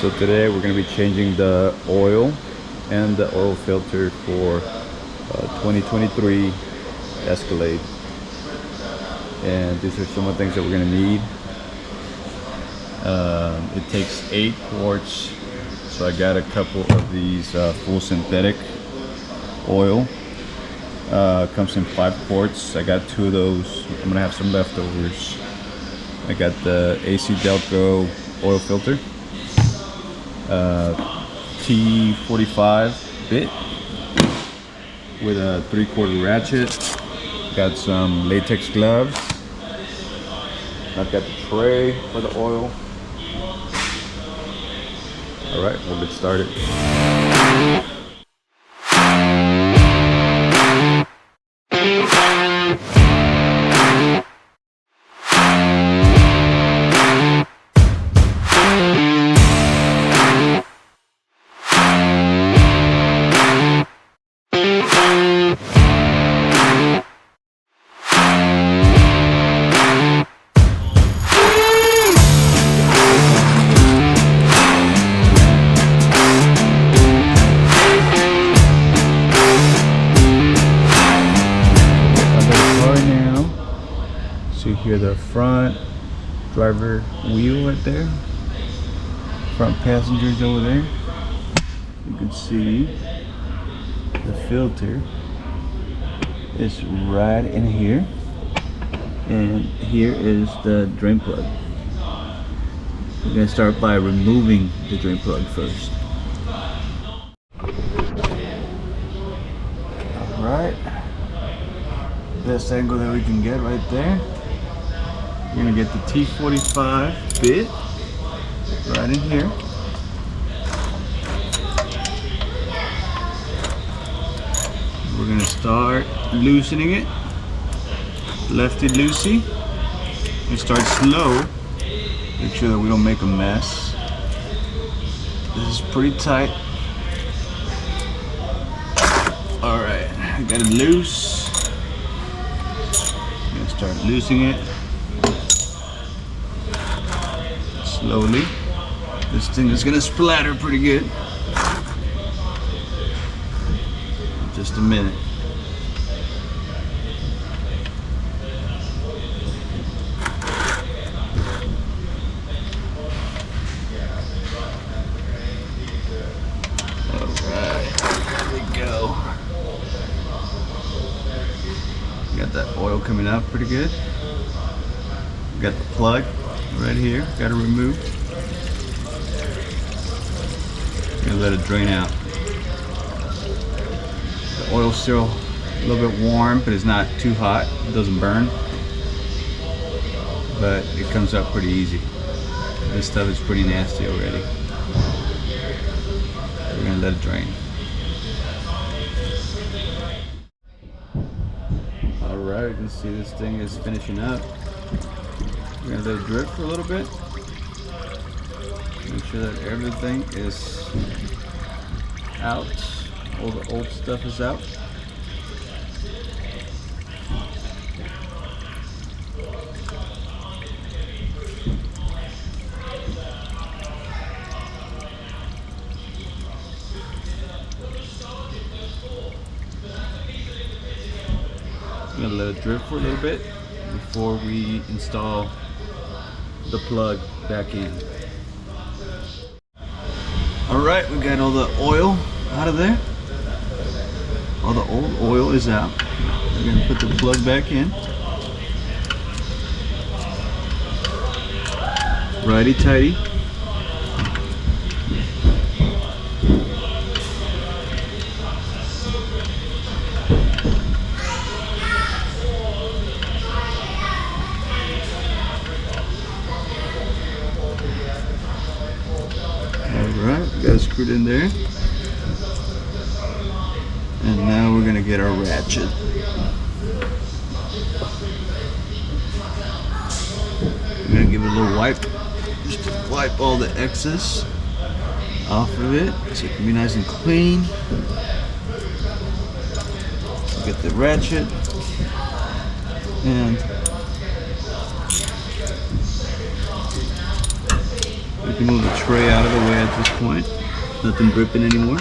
So today we're going to be changing the oil and the oil filter for 2023 Escalade. And these are some of the things that we're going to need. It takes 8 quarts, so I got a couple of these full synthetic oil. Comes in 5 quarts. I got 2 of those. I'm going to have some leftovers. I got the AC Delco oil filter. T45 bit with a 3/4 ratchet. Got some latex gloves. I've got the tray for the oil. All right, we'll get started. So here the front driver wheel right there, front passengers over there. You can see the filter is right in here, and here is the drain plug. We're gonna start by removing the drain plug first. All right, best angle that we can get right there. We're gonna get the T45 bit right in here. We're gonna start loosening it, lefty loosey, and start slow. Make sure that we don't make a mess. This is pretty tight. All right, I got it loose. I'm gonna start loosening it. Slowly. This thing is gonna splatter pretty good. Just a minute. Alright, there we go. Got that oil coming out pretty good. Got the plug right here, got to remove. Gonna let it drain out. The oil's still a little bit warm, but it's not too hot. It doesn't burn, but it comes out pretty easy. This stuff is pretty nasty already. We're gonna let it drain. All right, you can see this thing is finishing up. We're gonna let it drip for a little bit. Make sure that everything is out. All the old stuff is out. We're gonna let it drip for a little bit before we install the plug back in. All right, we got all the oil out of there. All the old oil is out. We're gonna put the plug back in. Righty tighty. Alright, we got it screwed in there. And now we're gonna get our ratchet. We're gonna give it a little wipe, just to wipe all the excess off of it so it can be nice and clean. Get the ratchet and we can move the tray out of the way at this point. Nothing dripping anymore.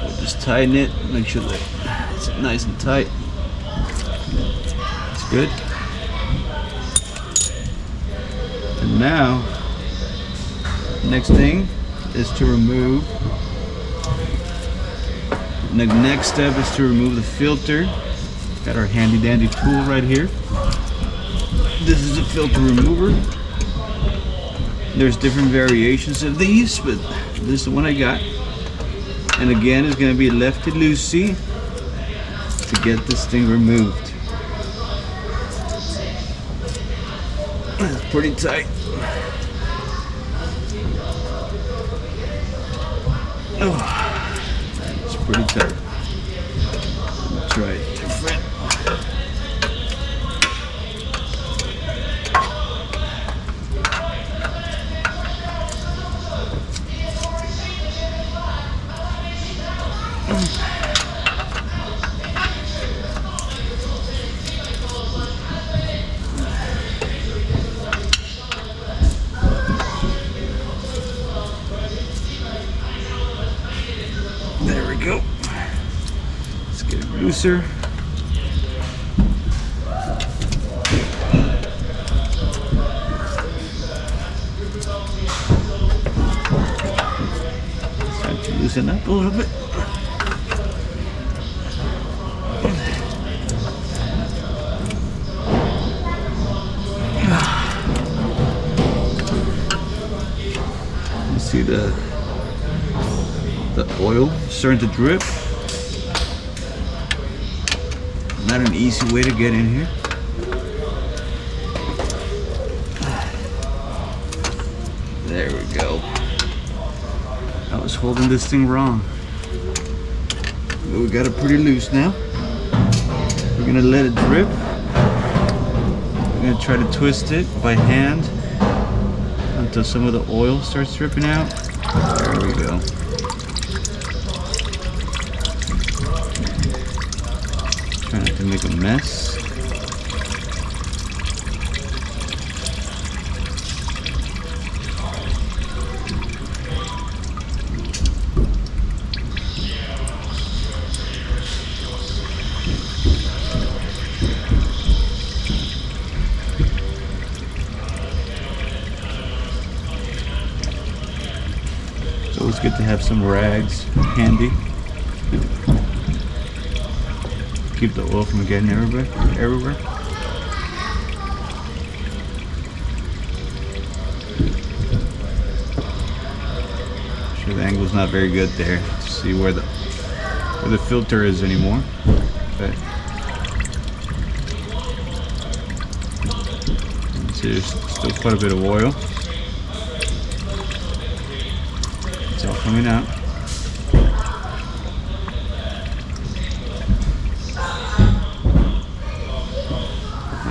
We'll just tighten it, make sure that it's nice and tight. It's good. And now, next thing is to remove. The next step is to remove the filter. Got our handy dandy tool right here. This is a filter remover. There's different variations of these, but this is the one I got. And again, it's going to be lefty loosey to get this thing removed. It's pretty tight. Oh, it's pretty tight. Let's try it different. There we go. Let's get it looser. Time to loosen up a little bit. You see the oil starting to drip. Not an easy way to get in here. There we go. I was holding this thing wrong. But we got it pretty loose now. We're gonna let it drip. We're gonna try to twist it by hand until some of the oil starts dripping out. There we go. Try not to make a mess. It's always good to have some rags handy. Keep the oil from getting everywhere. Sure, the angle's not very good there to see where the filter is anymore. But see, there's still quite a bit of oil. It's all coming out.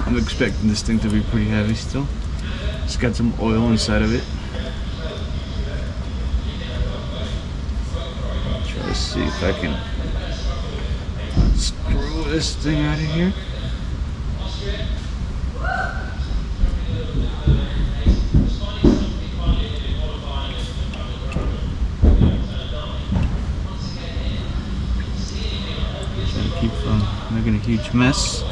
I'm expecting this thing to be pretty heavy still. It's got some oil inside of it. Try to see if I can screw this thing out of here. Trying to keep from making a huge mess.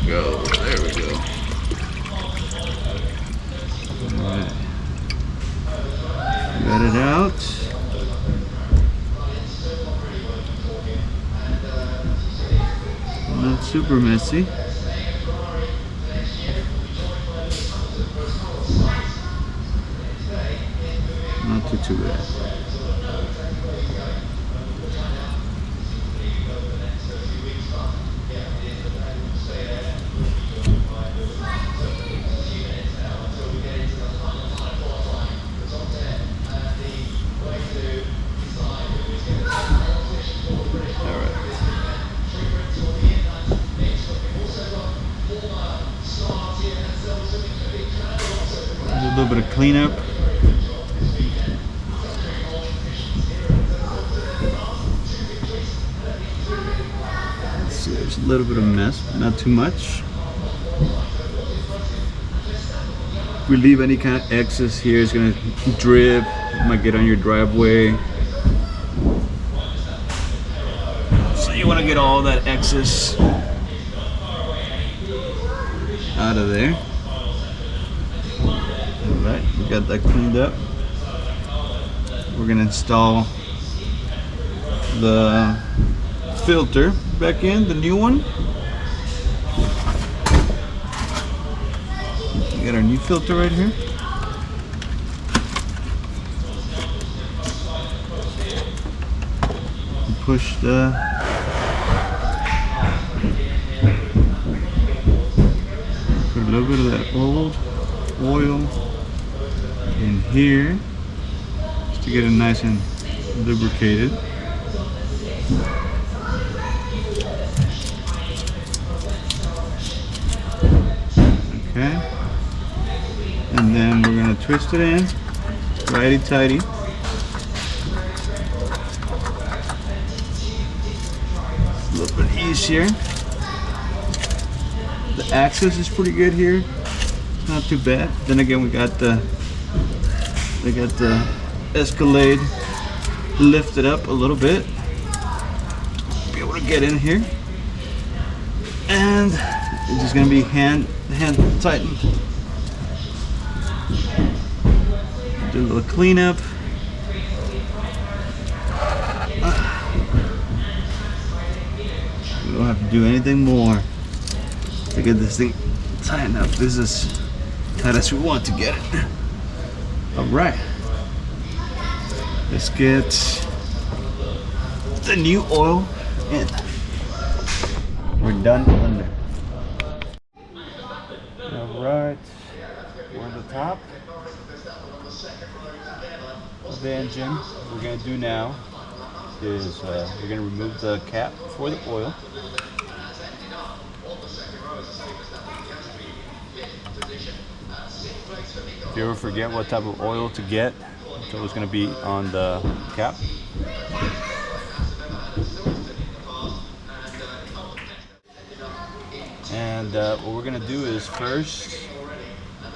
There we go. Alright. Got it out. Not super messy. Not too bad. bit of cleanup. Let's see, there's a little bit of mess, but not too much. If we leave any kind of excess here, it's gonna drip, it might get on your driveway. So you wanna get all that excess out of there. Alright, we got that cleaned up. We're gonna install the filter back in, the new one. We got our new filter right here. Push the put a little bit of that old oil in here just to get it nice and lubricated. Okay, and then we're gonna twist it in righty tighty. A little bit easier. The access is pretty good here, not too bad. Then again, we got the Escalade lifted up a little bit, be able to get in here, and it's just gonna be hand tightened. Do a little cleanup. We don't have to do anything more to get this thing tightened up. This is tight as we want to get it. All right, let's get the new oil in. We're done under. All right, we're on the top of the engine. What we're gonna do now is we're gonna remove the cap for the oil. If you ever forget what type of oil to get, it's always going to be on the cap. And what we're going to do is first,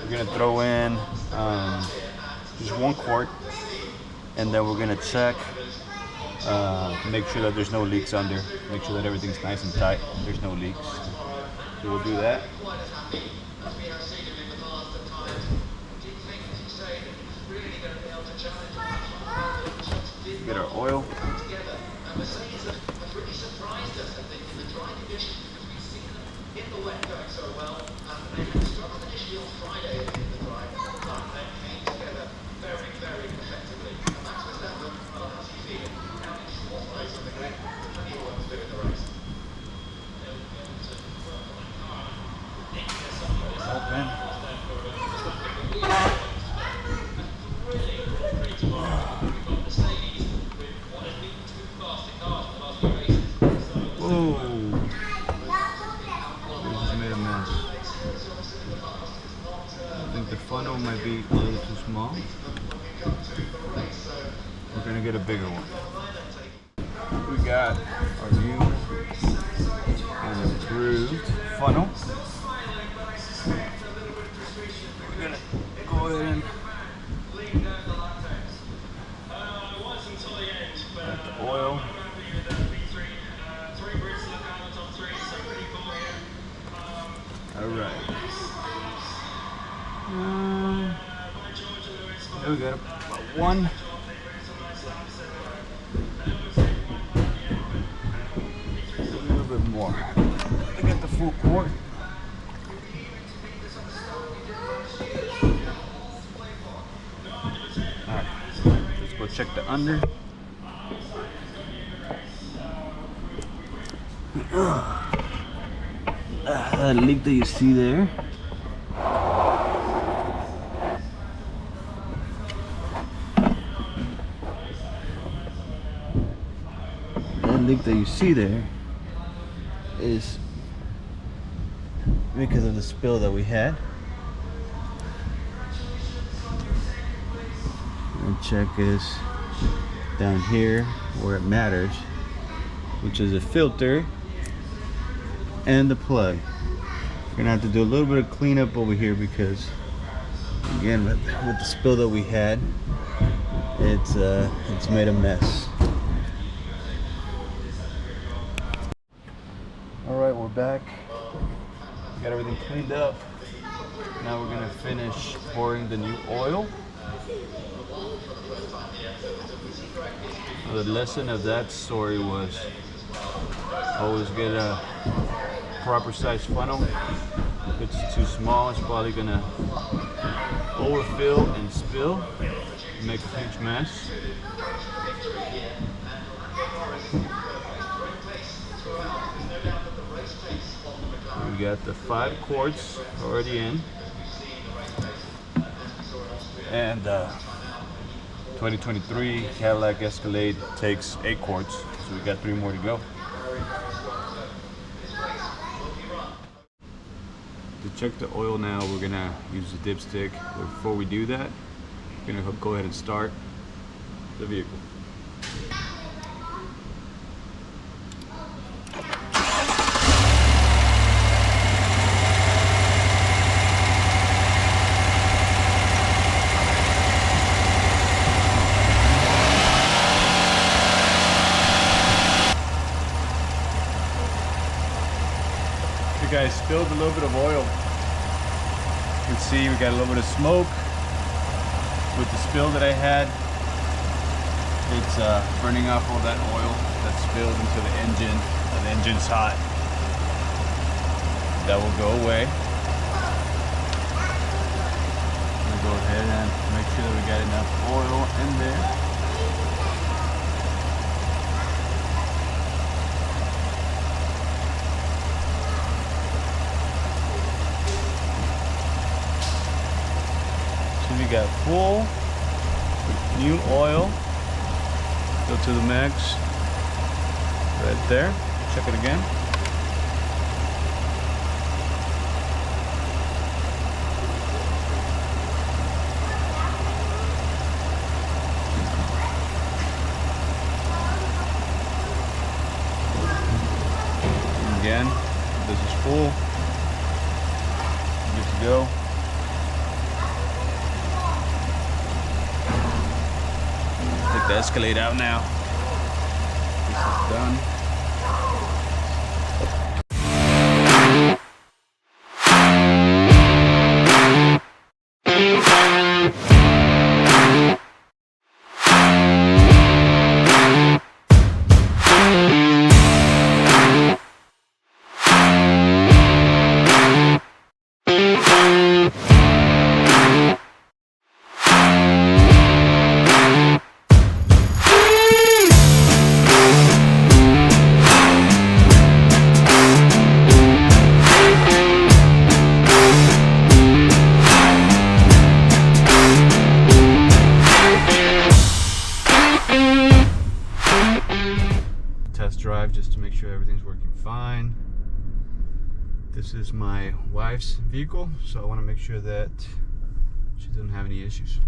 we're going to throw in just 1 quart, and then we're going to check, make sure that there's no leaks under, make sure that everything's nice and tight, there's no leaks. So we'll do that. Get our oil. Open. The funnel might be a little too small. We're gonna get a bigger one. We got our new and improved funnel. We're gonna go ahead and add the oil. All right. There we go. About 1. A little bit more. I got the full quart. Alright. Let's go check the under. That leak that you see there. Leak that you see there is because of the spill that we had. gonna check is down here where it matters, which is a filter and the plug. We're gonna have to do a little bit of cleanup over here because, again, with the spill that we had, it's made a mess. All right, we're back. We got everything cleaned up. Now we're gonna finish pouring the new oil. The lesson of that story was always get a proper size funnel. If it's too small, it's probably gonna overfill and spill, make a huge mess. We got the 5 quarts already in, and 2023 Cadillac Escalade takes 8 quarts, so we got 3 more to go. To check the oil now, we're gonna use the dipstick. But before we do that, we're gonna go ahead and start the vehicle. Guys, spilled a little bit of oil. You can see we got a little bit of smoke with the spill that I had. It's burning off all that oil that spilled into the engine. The engine's hot. That will go away. I'm gonna go ahead and make sure that we got enough oil in there. We got full with new oil. Go to the max right there. Check it again. And again, this is full. Good to go. Take the Escalade out now. This is done. Drive just to make sure everything's working fine. This is my wife's vehicle, so I want to make sure that she doesn't have any issues.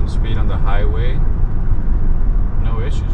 Speed on the highway, no issues.